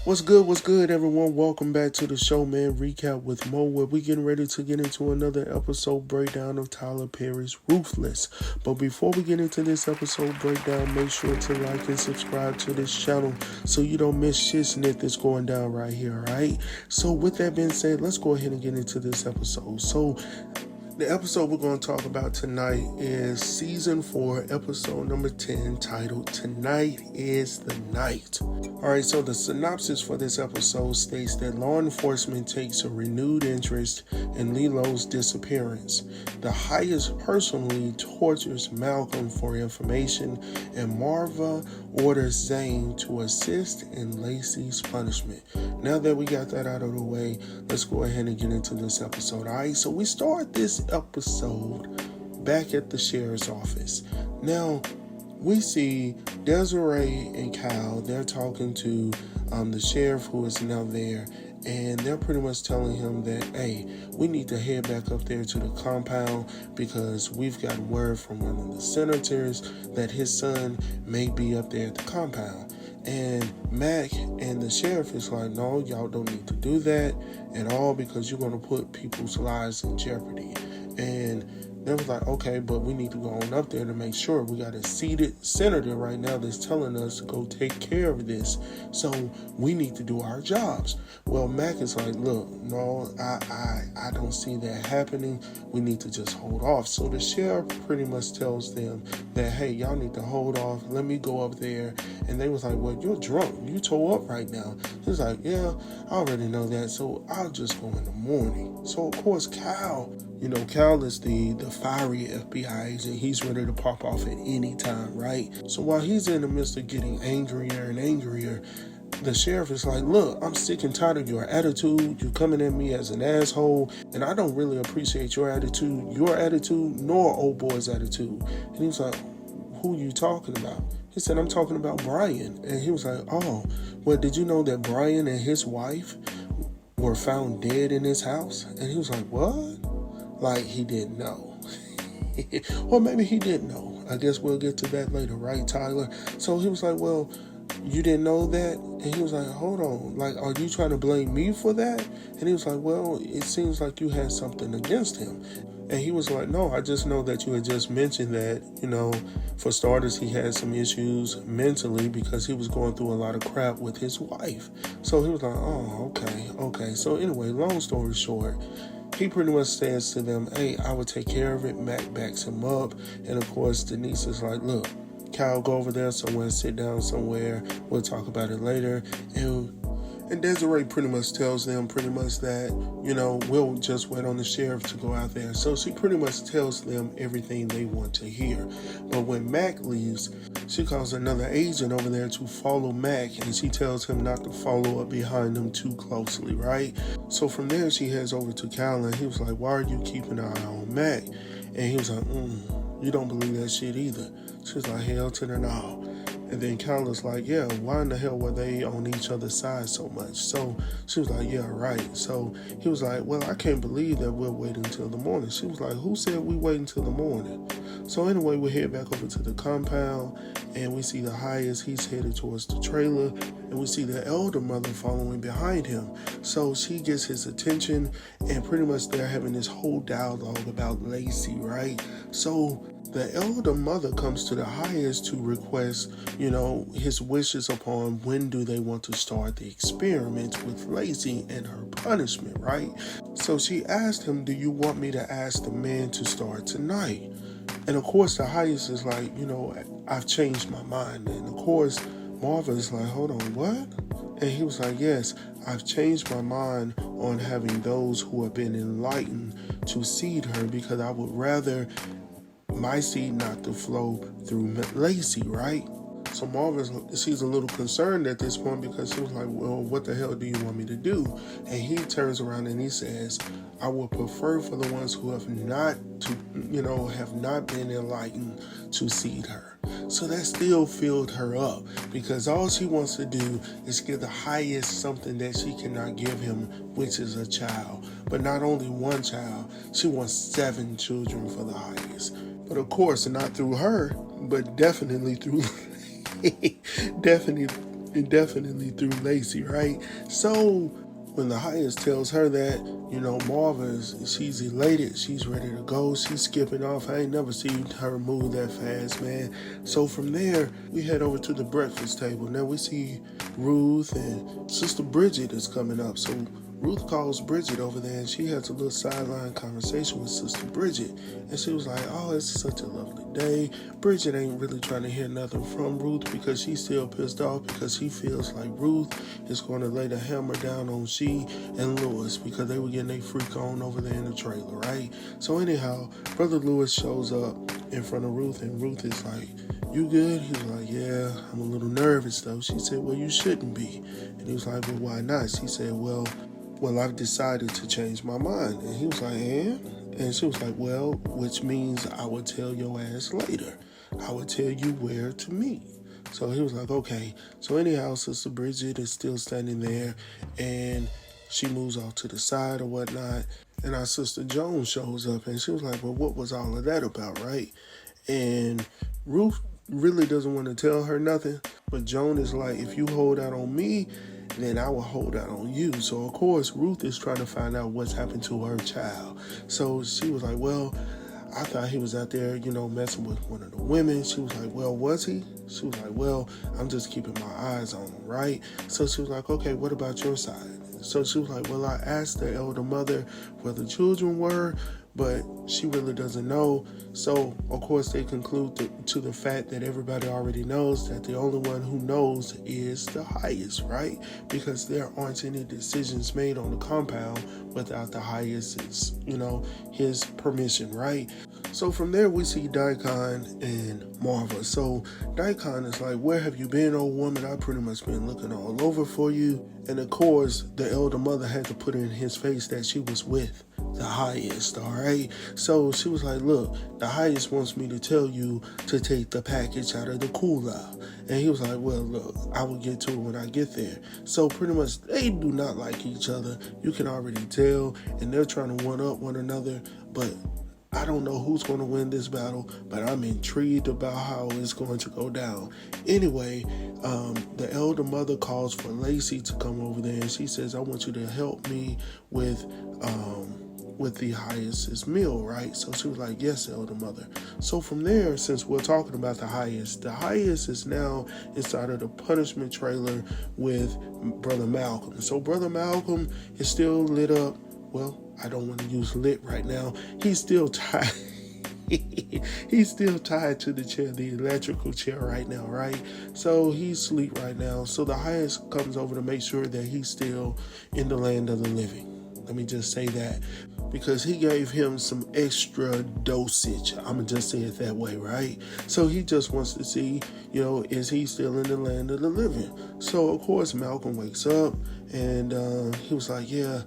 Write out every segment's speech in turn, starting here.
What's good, everyone? Welcome back to the show, man. Recap with Mo, where we getting ready to get into another episode breakdown of Tyler Perry's Ruthless. But before we get into this episode breakdown, make sure to like and subscribe to this channel so you don't miss shit snit that's going down right here, alright? So with that being said, let's go ahead and get into this episode. So the episode we're going to talk about tonight is season 4, episode number 10, titled Tonight is the Night. Alright, so the synopsis for this episode states that law enforcement takes a renewed interest in Lilo's disappearance. The Highest personally tortures Malcolm for information, and Marva orders Zane to assist in Lacey's punishment. Now that we got that out of the way, let's go ahead and get into this episode. Alright, so we start this episode back at the sheriff's office. Now, we see Desiree and Cal, they're talking to the sheriff who is now there, and they're pretty much telling him that, hey, we need to head back up there to the compound because we've got word from one of the senators that his son may be up there at the compound. And Mac and the sheriff is like, no, y'all don't need to do that at all because you're going to put people's lives in jeopardy. And they was like, okay, but we need to go on up there to make sure. We got a seated senator right now that's telling us to go take care of this. So we need to do our jobs. Well, Mac is like, look, no, I don't see that happening. We need to just hold off. So the sheriff pretty much tells them that, hey, y'all need to hold off. Let me go up there. And they was like, well, you're drunk. You toe up right now. He's like, yeah, I already know that. So I'll just go in the morning. So, of course, Cal is the fiery FBI agent. He's ready to pop off at any time, right? So while he's in the midst of getting angrier and angrier, the sheriff is like, look, I'm sick and tired of your attitude. You're coming at me as an asshole, and I don't really appreciate your attitude, nor old boy's attitude. And he was like, who you talking about? He said, I'm talking about Brian. And he was like, oh, well, did you know that Brian and his wife were found dead in his house? And he was like, what? Like he didn't know. Or maybe he didn't know. I guess we'll get to that later, right, Tyler? So he was like, well, you didn't know that? And he was like, hold on. Like, are you trying to blame me for that? And he was like, well, it seems like you had something against him. And he was like, no, I just know that you had just mentioned that, for starters, he had some issues mentally because he was going through a lot of crap with his wife. So he was like, oh, okay. So anyway, long story short, he pretty much says to them, hey, I will take care of it. Mac backs him up. And of course, Denise is like, look, Cal, go over there somewhere, sit down somewhere. We'll talk about it later. And Desiree pretty much tells them that, we'll just wait on the sheriff to go out there. So she pretty much tells them everything they want to hear. But when Mac leaves, she calls another agent over there to follow Mac, and she tells him not to follow up behind him too closely, right? So from there, she heads over to Cal, and he was like, why are you keeping an eye on Mac? And he was like, you don't believe that shit either. She was like, hell to the no. And then Cal was like, yeah, why in the hell were they on each other's side so much? So she was like, yeah, right. So he was like, well, I can't believe that we're waiting until the morning. She was like, who said we wait until the morning? So anyway, we head back over to the compound, and we see the Highest. He's headed towards the trailer, and we see the elder mother following behind him. So she gets his attention, and pretty much they're having this whole dialogue about Lacey, right? So the elder mother comes to the Highest to request, his wishes upon when do they want to start the experiment with Lacey and her punishment, right? So she asked him, do you want me to ask the man to start tonight? And of course, the Highest is like, I've changed my mind. And of course, Marva is like, hold on, what? And he was like, yes, I've changed my mind on having those who have been enlightened to seed her because I would rather my seed not to flow through Lacey, right? So Marva, she's a little concerned at this point because she was like, well, what the hell do you want me to do? And he turns around and he says, I would prefer for the ones who have not been enlightened to seed her. So that still filled her up because all she wants to do is give the Highest something that she cannot give him, which is a child. But not only one child, she wants 7 children for the Highest. But of course, not through her, but definitely through and definitely through Lacey, right? So when the highest tells her that, Marva she's elated, she's ready to go, she's skipping off. I ain't never seen her move that fast, man. So from there, we head over to the breakfast table. Now we see Ruth and Sister Bridget is coming up. So Ruth calls Bridget over there and she has a little sideline conversation with Sister Bridget. And she was like, oh, it's such a lovely day. Bridget ain't really trying to hear nothing from Ruth because she's still pissed off because she feels like Ruth is going to lay the hammer down on she and Lewis because they were getting their freak on over there in the trailer, right? So anyhow, Brother Lewis shows up in front of Ruth and Ruth is like, you good? He was like, yeah, I'm a little nervous though. She said, well, you shouldn't be. And he was like, well, why not? She said, well, I've decided to change my mind. And he was like, and she was like, well, which means I will tell your ass later. I will tell you where to meet. So he was like, okay. So anyhow, Sister Bridget is still standing there and she moves off to the side or whatnot. And our Sister Joan shows up and she was like, well, what was all of that about, right? And Ruth really doesn't want to tell her nothing. But Joan is like, if you hold out on me, then I will hold out on you. So, of course, Ruth is trying to find out what's happened to her child. So she was like, well, I thought he was out there, messing with one of the women. She was like, well, was he? She was like, well, I'm just keeping my eyes on him, right? So she was like, okay, what about your side? So she was like, well, I asked the elder mother where the children were, but she really doesn't know. So, of course, they conclude to the fact that everybody already knows that the only one who knows is the highest, right? Because there aren't any decisions made on the compound without the highest's, his permission, right? So from there, we see Dikhan and Marva. So Dikhan is like, where have you been, old woman? I've pretty much been looking all over for you. And of course, the elder mother had to put in his face that she was with the highest, all right? So she was like, look, the highest wants me to tell you to take the package out of the cooler. And he was like, well, look, I will get to it when I get there. So pretty much they do not like each other. You can already tell. And they're trying to one-up one another. But I don't know who's going to win this battle, but I'm intrigued about how it's going to go down. Anyway, the elder mother calls for Lacey to come over there, and she says, I want you to help me with the highest's meal, right? So she was like, yes, elder mother. So from there, since we're talking about the highest is now inside of the punishment trailer with Brother Malcolm. So Brother Malcolm is still lit up. Well, I don't want to use lit right now. He's still tied. He's still tied to the chair, the electrical chair right now, right? So he's asleep right now. So the highest comes over to make sure that he's still in the land of the living. Let me just say that, because he gave him some extra dosage. I'm going to just say it that way, right? So he just wants to see, is he still in the land of the living? So, of course, Malcolm wakes up and he was like, yeah,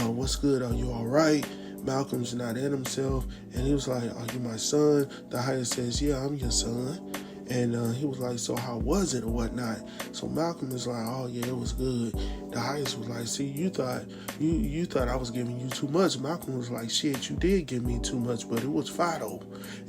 what's good? Are you all right? Malcolm's not at himself. And he was like, are you my son? The highest says, yeah, I'm your son. And he was like, so how was it or whatnot? So Malcolm is like, oh yeah, it was good. The highest was like, see, you thought I was giving you too much. Malcolm was like, shit, you did give me too much, but it was Fido.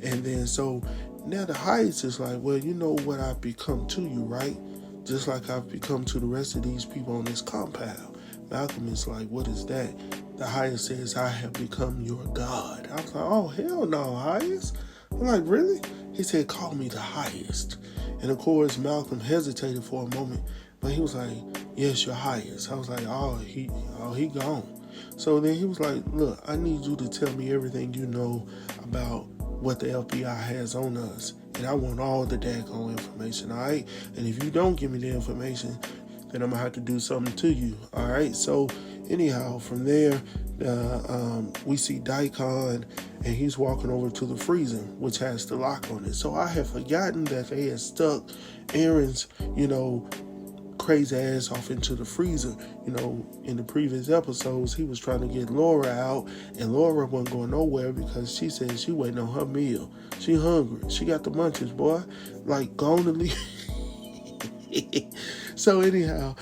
And then so now the highest is like, well, you know what I've become to you, right? Just like I've become to the rest of these people on this compound. Malcolm is like, what is that? The highest says, I have become your God. I was like, oh, hell no, highest? I'm like, really? He said, call me the highest. And of course, Malcolm hesitated for a moment, but he was like, yes, your highest. I was like, he gone. So then he was like, look, I need you to tell me everything you know about what the FBI has on us. And I want all the daggone information, all right? And if you don't give me the information, then I'm going to have to do something to you, all right? So anyhow, from there, we see Dikhan, and he's walking over to the freezer, which has the lock on it. So I had forgotten that they had stuck Aaron's, crazy ass off into the freezer. In the previous episodes, he was trying to get Laura out, and Laura wasn't going nowhere because she said she waiting on her meal. She hungry. She got the munchies, boy. Like, gone to leave. So anyhow,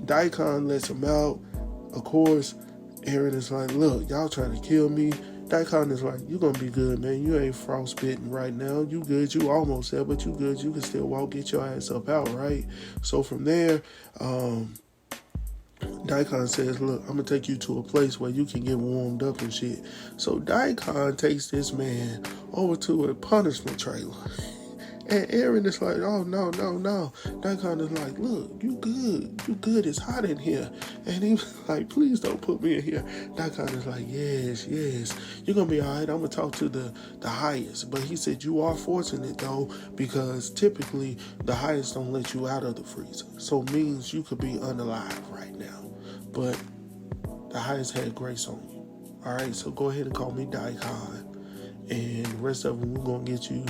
Dikhan lets him out. Of course, Aaron is like, look, y'all trying to kill me. Dikhan is like, you gonna be good, man. You ain't frostbitten right now. You good. You almost there, but you good. You can still walk, get your ass up out, right? So from there, Dikhan says, look, I'm going to take you to a place where you can get warmed up and shit. So Dikhan takes this man over to a punishment trailer. And Aaron is like, oh, no. Dikhan is like, look, you good. It's hot in here. And he was like, please don't put me in here. Dikhan is like, yes, you're going to be all right. I'm going to talk to the highest. But he said, you are fortunate, though, because typically the highest don't let you out of the freezer. So it means you could be unalive right now. But the highest had grace on you. All right, so go ahead and call me Dikhan. And the rest of them, we're going to get you...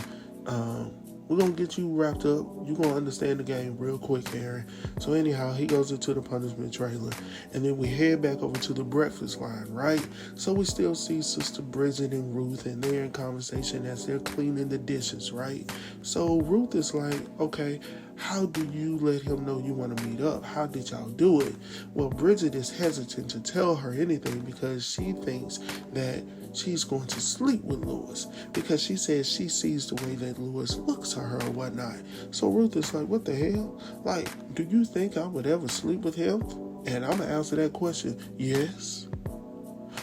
we're going to get you wrapped up. You're going to understand the game real quick, Aaron. So anyhow, he goes into the punishment trailer. And then we head back over to the breakfast line, right? So we still see Sister Bridget and Ruth, and they're in conversation as they're cleaning the dishes, right? So Ruth is like, okay, how do you let him know you want to meet up? How did y'all do it? Well, Bridget is hesitant to tell her anything because she thinks that she's going to sleep with Lewis because she says she sees the way that Lewis looks at her or whatnot. So Ruth is like, what the hell? Like, do you think I would ever sleep with him? And I'm going to answer that question, yes.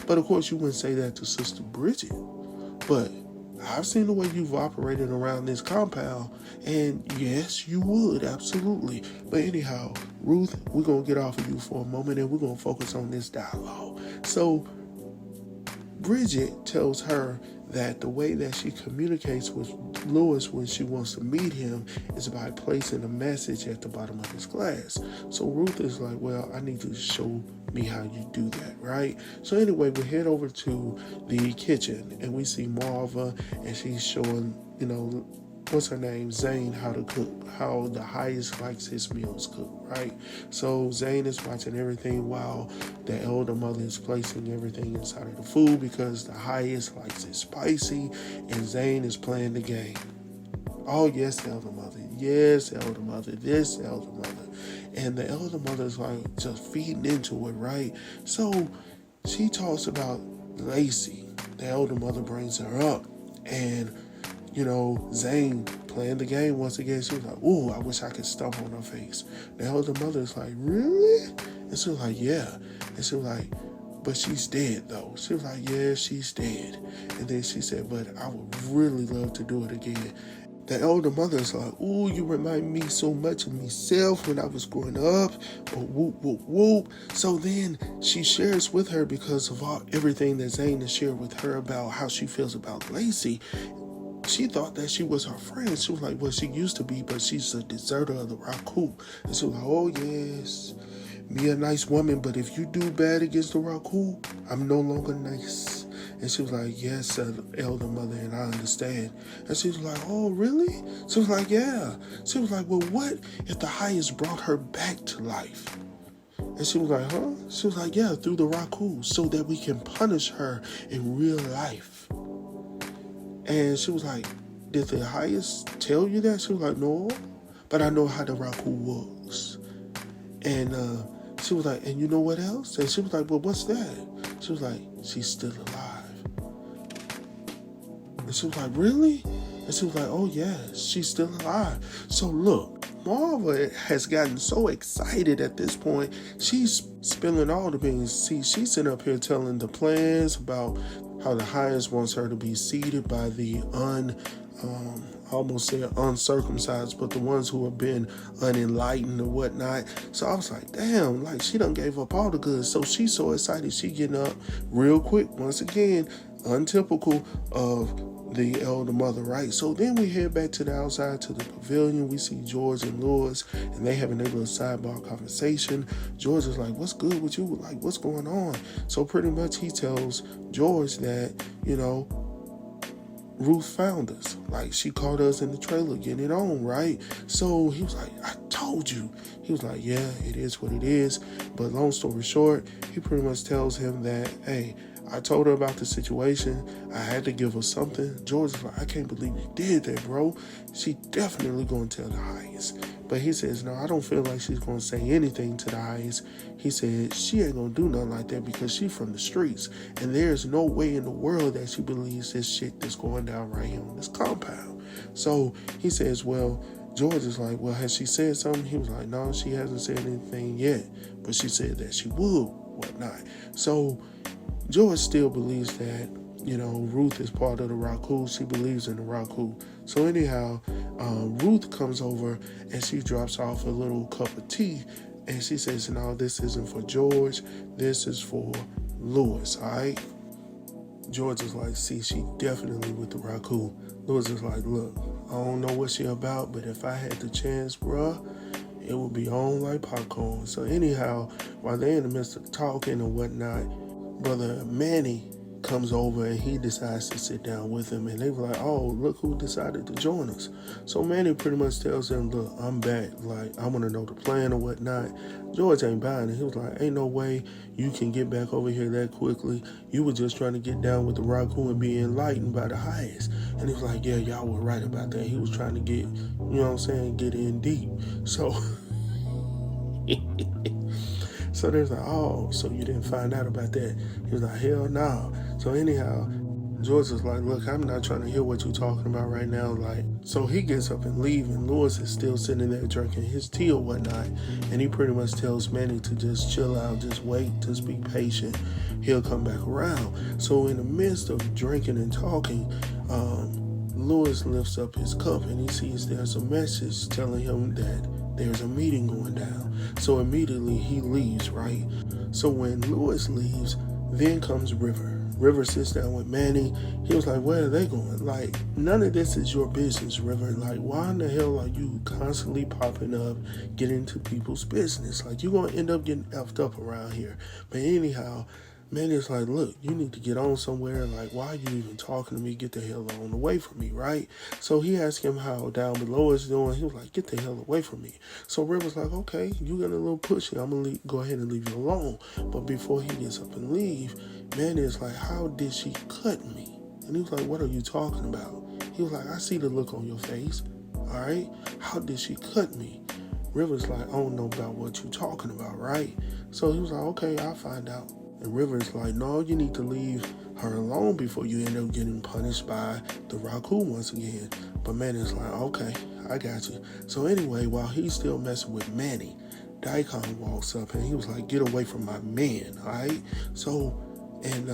But of course, you wouldn't say that to Sister Bridget. But I've seen the way you've operated around this compound, and yes, you would, absolutely. But anyhow, Ruth, we're going to get off of you for a moment, and we're going to focus on this dialogue. So Bridget tells her that the way that she communicates with Lewis when she wants to meet him is by placing a message at the bottom of his glass. So Ruth is like, well, I need you to show me how you do that, right? So anyway, we head over to the kitchen and we see Marva, and she's showing, what's her name? Zane, how to cook, how the highest likes his meals cooked, right? So Zane is watching everything while the elder mother is placing everything inside of the food because the highest likes it spicy, and Zane is playing the game. Oh, yes, elder mother. Yes, elder mother. This elder mother. And the elder mother is like just feeding into it, right? So she talks about Lacey. The elder mother brings her up, and Zane playing the game once again. She was like, ooh, I wish I could stomp on her face. The elder mother is like, really? And she was like, yeah. And she was like, but she's dead, though. She was like, yeah, she's dead. And then she said, but I would really love to do it again. The elder mother is like, ooh, you remind me so much of myself when I was growing up. But whoop, whoop, whoop. So then she shares with her because of everything that Zane has shared with her about how she feels about Lacey. She thought that she was her friend. She was like, well, she used to be, but she's a deserter of the Raku. And she was like, oh, yes, me a nice woman, but if you do bad against the Raku, I'm no longer nice. And she was like, yes, elder mother, and I understand. And she was like, oh, really? She was like, yeah. She was like, well, what if the highest brought her back to life? And she was like, huh? She was like, yeah, through the Raku, so that we can punish her in real life. And she was like, did the highest tell you that? She was like, no, but I know how the Raku works. And she was like, and you know what else? And she was like, well, what's that? She was like, she's still alive. And she was like, really? And she was like, oh, yeah, she's still alive. So look, Marva has gotten so excited at this point, she's spilling all the beans. See, she's sitting up here telling the plans about how the highest wants her to be seated by the I almost said uncircumcised, but the ones who have been unenlightened or whatnot. So I was like, damn, like she done gave up all the goods. So she's so excited, she getting up real quick. Once again, untypical of the elder mother, right? So then we head back to the outside to the pavilion. We see George and Lewis, and they having a little sidebar conversation. George is like, what's good with you? Like, what's going on? So pretty much he tells George that, Ruth found us. Like, she caught us in the trailer getting it on, right? So he was like, I told you. He was like, yeah, it is what it is. But long story short, he pretty much tells him that, hey, I told her about the situation. I had to give her something. George is like, I can't believe you did that, bro. She definitely gonna tell the highest. But he says, no, I don't feel like she's going to say anything to the highest. He said, she ain't going to do nothing like that because she's from the streets. And there's no way in the world that she believes this shit that's going down right here on this compound. So he says, well, George is like, well, has she said something? He was like, no, she hasn't said anything yet. But she said that she would, whatnot. So George still believes that, Ruth is part of the Raku. She believes in the Raku. So anyhow, Ruth comes over and she drops off a little cup of tea. And she says, no, this isn't for George. This is for Lewis, all right? George is like, see, she definitely with the Raku. Lewis is like, look, I don't know what she about, but if I had the chance, bruh, it would be on like popcorn. So anyhow, while they're in the midst of talking and whatnot, brother Manny comes over and he decides to sit down with him, and they were like, oh, look who decided to join us. So Manny pretty much tells him, look, I'm back, like, I want to know the plan or whatnot. George ain't buying it. He was like, ain't no way you can get back over here that quickly. You were just trying to get down with the Raku and be enlightened by the highest. And he was like, yeah, y'all were right about that. He was trying to get, get in deep. So so there's like, oh, so you didn't find out about that? He was like, hell no. So anyhow, George is like, look, I'm not trying to hear what you're talking about right now. Like, so he gets up and leaves, and Lewis is still sitting there drinking his tea or whatnot. And he pretty much tells Manny to just chill out, just wait, just be patient. He'll come back around. So in the midst of drinking and talking, Lewis lifts up his cup and he sees there's a message telling him that there's a meeting going down. So immediately he leaves, right? So when Lewis leaves, then comes River. River sits down with Manny. He was like, where are they going? Like, none of this is your business, River. Like, why in the hell are you constantly popping up, getting into people's business? Like, you're going to end up getting effed up around here. But anyhow, Manny's like, look, you need to get on somewhere. Like, why are you even talking to me? Get the hell on away from me, right? So he asked him how down below is doing. He was like, get the hell away from me. So River's like, okay, you got a little pushy. I'm going to go ahead and leave you alone. But before he gets up and leave, Manny's like, how did she cut me? And he was like, what are you talking about? He was like, I see the look on your face. All right? How did she cut me? River's like, I don't know about what you're talking about, right? So he was like, okay, I'll find out. And River's like, no, you need to leave her alone before you end up getting punished by the Raku once again. But Manny's like, okay, I got you. So anyway, while he's still messing with Manny, Dikhan walks up and he was like, get away from my man, all right? So, and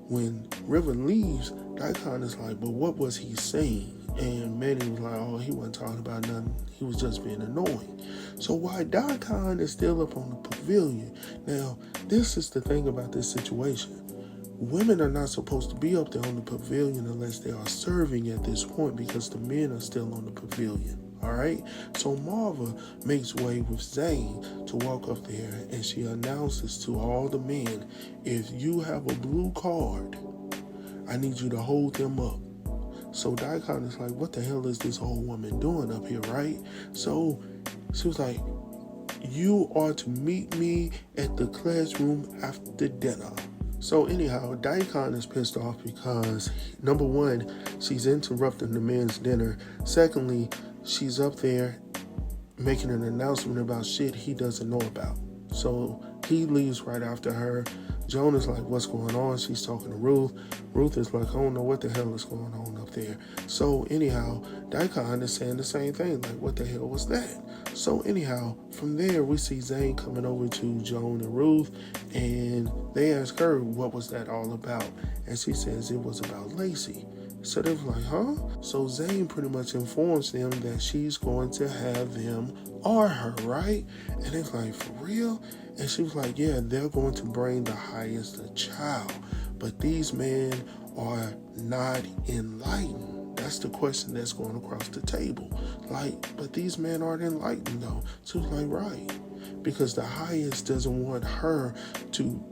when River leaves, Dikhan is like, but what was he saying? And Manny was like, oh, he wasn't talking about nothing. He was just being annoying. So while Dikhan is still up on the pavilion, now, this is the thing about this situation. Women are not supposed to be up there on the pavilion unless they are serving at this point because the men are still on the pavilion. All right? So Marva makes way with Zane to walk up there, and she announces to all the men, if you have a blue card, I need you to hold them up. So Dikhan is like, what the hell is this old woman doing up here, right? So she was like, you are to meet me at the classroom after dinner. So anyhow, Dikhan is pissed off because, number one, she's interrupting the men's dinner. Secondly, she's up there making an announcement about shit he doesn't know about. So he leaves right after her. Joan is like, what's going on? She's talking to Ruth. Ruth is like, I don't know what the hell is going on up there. So anyhow, Dikhan is saying the same thing. Like, what the hell was that? So anyhow, from there, we see Zane coming over to Joan and Ruth, and they ask her, what was that all about? And she says it was about Lacey. So they were like, huh? So Zane pretty much informs them that she's going to have them or her, right? And they're like, for real? And she was like, yeah, they're going to bring the highest a child. But these men are not enlightened. That's the question that's going across the table. Like, but these men aren't enlightened though. So it's like, right. Because the highest doesn't want her to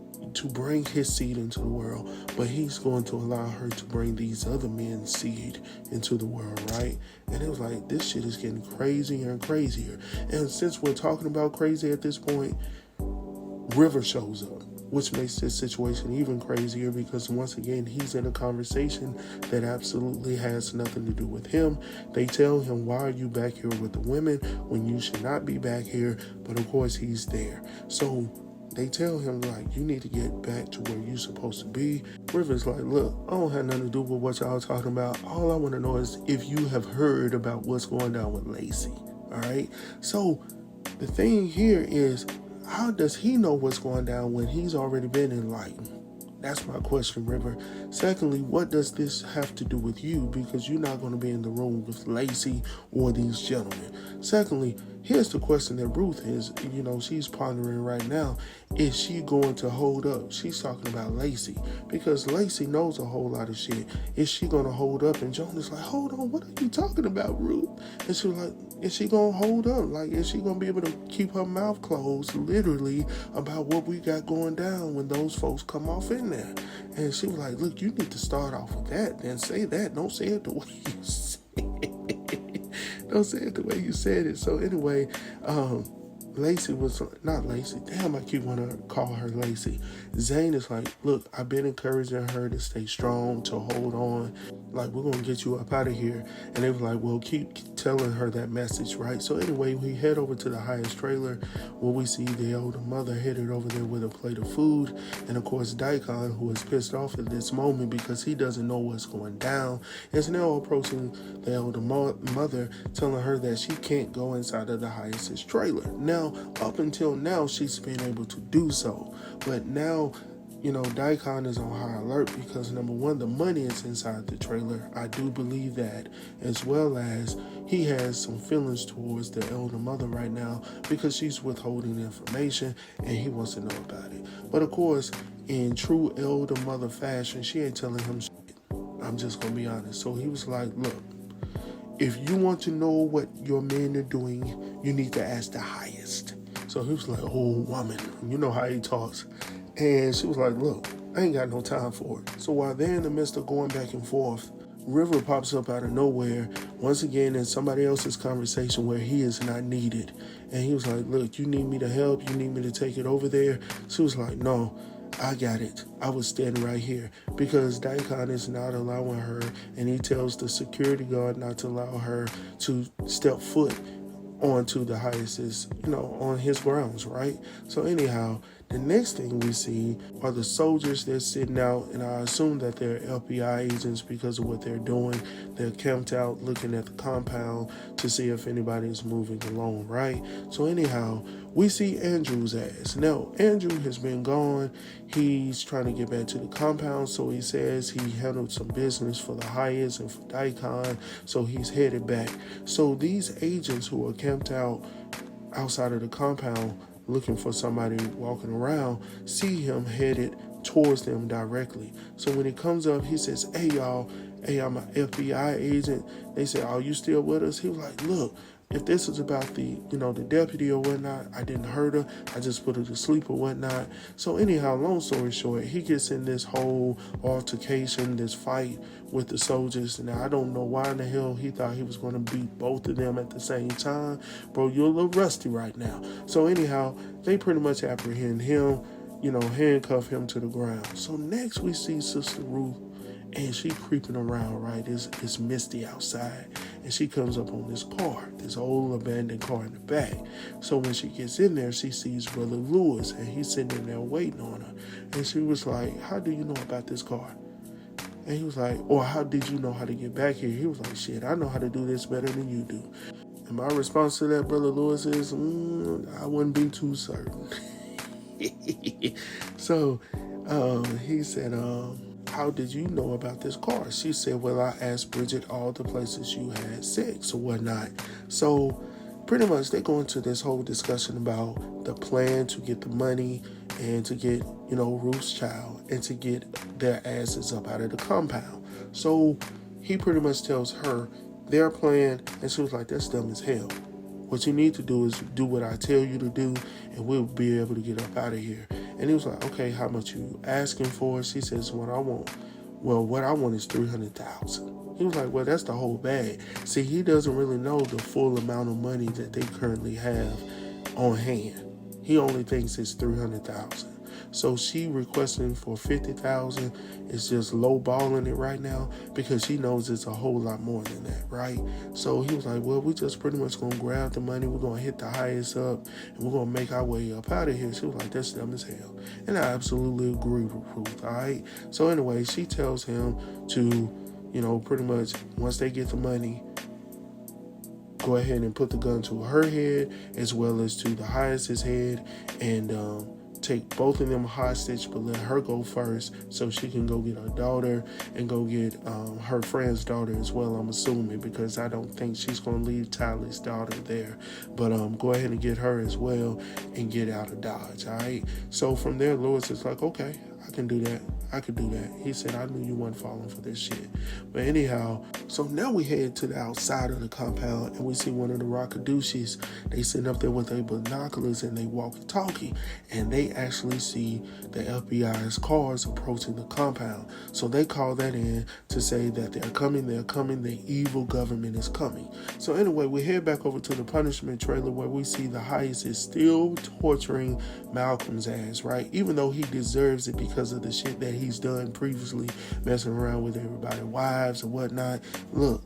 bring his seed into the world, but he's going to allow her to bring these other men's seed into the world, right? And it was like, this shit is getting crazier and crazier. And since we're talking about crazy at this point, River shows up. which makes this situation even crazier because once again he's in a conversation that absolutely has nothing to do with him. They tell him, why are you back here with the women when you should not be back here? But of course he's there. So they tell him, like, you need to get back to where you're supposed to be. River's like, look, I don't have nothing to do with what y'all talking about. All I want to know is if you have heard about what's going down with Lacey. All right. So the thing here is, how does he know what's going down when he's already been enlightened? That's my question, River. Secondly, what does this have to do with you? Because you're not going to be in the room with Lacey or these gentlemen. Secondly, here's the question that Ruth is, she's pondering right now. Is she going to hold up? She's talking about Lacey because Lacey knows a whole lot of shit. Is she going to hold up? And Joan is like, hold on, what are you talking about, Ruth? And she's like, is she going to hold up? Like, is she going to be able to keep her mouth closed, literally, about what we got going down when those folks come off in there? And she was like, look, you need to start off with that. Then say that. Don't say it the way you said it. Don't say it the way you said it. So anyway, Lacey was, not Lacey, damn, I keep wanting to call her Lacey. Zane is like, look, I've been encouraging her to stay strong, to hold on. Like, we're going to get you up out of here. And they were like, well, keep telling her that message, right? So anyway, we head over to the highest trailer where we see the older mother headed over there with a plate of food. And of course, Dikhan, who is pissed off at this moment because he doesn't know what's going down, is now approaching the older mother, telling her that she can't go inside of the highest trailer. Now, up until now, she's been able to do so. But now, Dikhan is on high alert because, number one, the money is inside the trailer. I do believe that, as well as he has some feelings towards the elder mother right now because she's withholding information and he wants to know about it. But of course, in true elder mother fashion, she ain't telling him shit. I'm just going to be honest. So he was like, look, if you want to know what your men are doing, you need to ask the highest. So he was like, oh, woman, you know how he talks. And she was like, look, I ain't got no time for it. So while they're in the midst of going back and forth, River pops up out of nowhere, once again in somebody else's conversation where he is not needed. And he was like, look, you need me to help? You need me to take it over there? She was like, no, I got it. I was standing right here because Dikhan is not allowing her, and he tells the security guard not to allow her to step foot onto the highest, on his grounds, right? So anyhow, the next thing we see are the soldiers. They're sitting out, and I assume that they're LPI agents because of what they're doing. They're camped out looking at the compound to see if anybody is moving along, right? So anyhow, we see Andrew's ass. Now, Andrew has been gone. He's trying to get back to the compound, so he says he handled some business for the highest and for Dikhan, so he's headed back. So these agents who are camped out outside of the compound looking for somebody walking around see him headed towards them directly. So when he comes up, he says, hey, y'all, hey, I'm an FBI agent. They say, are you still with us? He was like, look, if this is about the deputy or whatnot, I didn't hurt her. I just put her to sleep or whatnot. So anyhow, long story short, he gets in this whole altercation, this fight with the soldiers. Now, I don't know why in the hell he thought he was going to beat both of them at the same time. Bro, you're a little rusty right now. So anyhow, they pretty much apprehend him, handcuff him to the ground. So next we see Sister Ruth, and she creeping around, right? It's misty outside, and she comes up on this car, this old abandoned car in the back. So when she gets in there, she sees Brother Lewis, and he's sitting in there waiting on her. And she was like, how do you know about this car? And he was like, or how did you know how to get back here? He was like, shit, I know how to do this better than you do. And my response to that, Brother Lewis, is, I wouldn't be too certain. So he said, how did you know about this car? She said, well, I asked Bridget all the places you had sex or whatnot. So pretty much they go into this whole discussion about the plan to get the money and to get, Ruth's child and to get their asses up out of the compound. So he pretty much tells her their plan, and she was like, that's dumb as hell. What you need to do is do what I tell you to do, and we'll be able to get up out of here. And he was like, okay, how much you asking for? She says, what I want. Well, what I want is $300,000. He was like, well, that's the whole bag. See, he doesn't really know the full amount of money that they currently have on hand. He only thinks it's $300,000. So she requesting for 50,000 is just lowballing it right now because she knows it's a whole lot more than that, right? So he was like, well, we just pretty much gonna grab the money, we're gonna hit the highest up, and we're gonna make our way up out of here. She was like, that's dumb as hell. And I absolutely agree with Ruth, all right? So anyway, she tells him to, pretty much once they get the money, go ahead and put the gun to her head as well as to the highest's head, and take both of them hostage, but let her go first so she can go get her daughter and go get her friend's daughter as well, I'm assuming, because I don't think she's going to leave Tyler's daughter there. But go ahead and get her as well and get out of Dodge, all right? So from there, Lewis is like, okay, I can do that. I could do that. He said, I knew you weren't falling for this shit. But anyhow, so now we head to the outside of the compound and we see one of the Rockadoochies. They sitting up there with their binoculars and they walkie-talkie, and they actually see the FBI's cars approaching the compound. So they call that in to say that they're coming, the evil government is coming. So anyway, we head back over to the punishment trailer where we see the highest is still torturing Malcolm's ass, right? Even though he deserves it because of the shit that he's done previously, messing around with everybody's wives and whatnot. Look,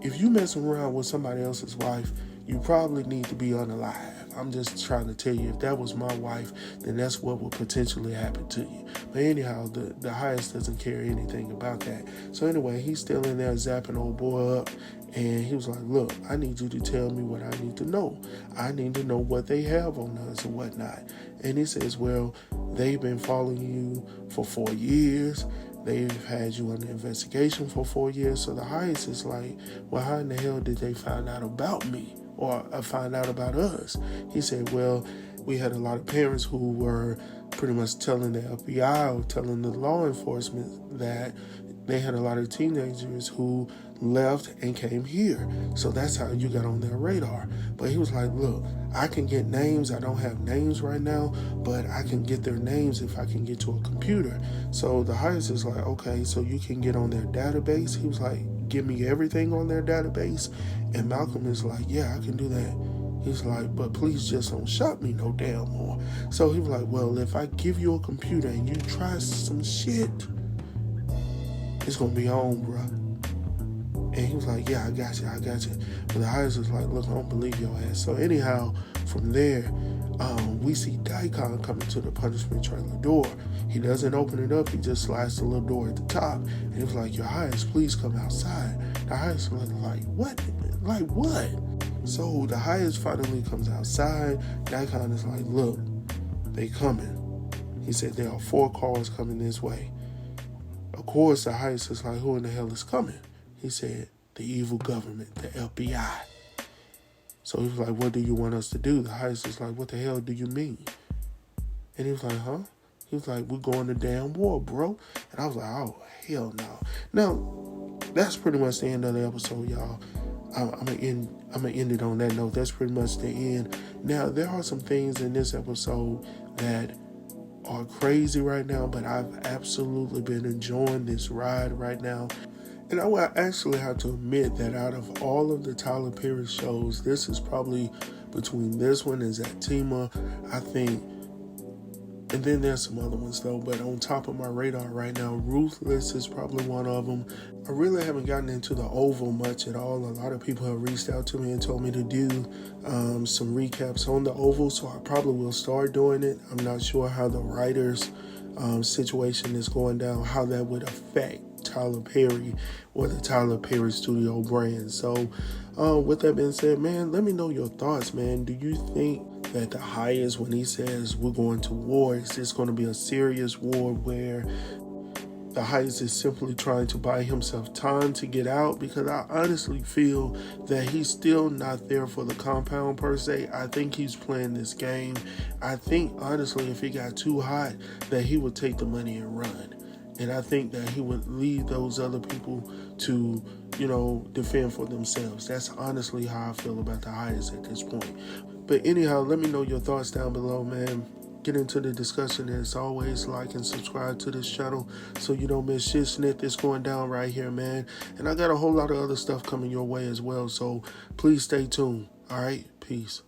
if you messing around with somebody else's wife, you probably need to be unalive. I'm just trying to tell you, if that was my wife, then that's what would potentially happen to you. But anyhow, the highest doesn't care anything about that. So anyway, he's still in there zapping old boy up, and he was like, look, I need you to tell me what I need to know. I need to know what they have on us and whatnot. And he says, well, they've been following you for 4 years. They've had you under investigation for 4 years. So the highest is like, well, how in the hell did they find out about me or find out about us? He said, well, we had a lot of parents who were pretty much telling the FBI or telling the law enforcement that they had a lot of teenagers who left and came here. So that's how you got on their radar. But he was like, look, I can get names. I don't have names right now, but I can get their names if I can get to a computer. So the highest is like, okay, so you can get on their database. He was like, give me everything on their database. And Malcolm is like, yeah, I can do that. He's like, but please just don't shot me no damn more. So he was like, well, if I give you a computer and you try some shit, it's going to be on, bro. And he was like, yeah, I got you. But the highest was like, look, I don't believe your ass. So anyhow, from there, we see Dikhan coming to the punishment trailer door. He doesn't open it up. He just slides the little door at the top. And he was like, your highest, please come outside. The highest was like, what? Like what? So the highest finally comes outside. Dikhan is like, look, they coming. He said, there are 4 cars coming this way. Of course, the highest is like, who in the hell is coming? He said, the evil government, the FBI. So he was like, what do you want us to do? The highest is like, what the hell do you mean? And he was like, huh? He was like, we're going to damn war, bro. And I was like, oh, hell no. Now, that's pretty much the end of the episode, y'all. I'm gonna end it on that note. That's pretty much the end. Now, there are some things in this episode that are crazy right now, but I've absolutely been enjoying this ride right now. And I will actually have to admit that out of all of the Tyler Perry shows, this is probably between this one and Zatima, I think. And then there's some other ones though, but on top of my radar right now, Ruthless is probably one of them. I really haven't gotten into the Oval much at all. A lot of people have reached out to me and told me to do some recaps on the Oval, so I probably will start doing it. I'm not sure how the writers' situation is going down, how that would affect Tyler Perry or the Tyler Perry Studio brand. So with that being said, man, let me know your thoughts, man. Do you think that the highest, when he says we're going to war, is this going to be a serious war where the highest is simply trying to buy himself time to get out? Because I honestly feel that he's still not there for the compound per se. I think he's playing this game. I think honestly, if he got too hot, that he would take the money and run. And I think that he would leave those other people to, defend for themselves. That's honestly how I feel about the highest at this point. But anyhow, let me know your thoughts down below, man. Get into the discussion. As always, like and subscribe to this channel so you don't miss shit snit that's going down right here, man. And I got a whole lot of other stuff coming your way as well. So please stay tuned. All right. Peace.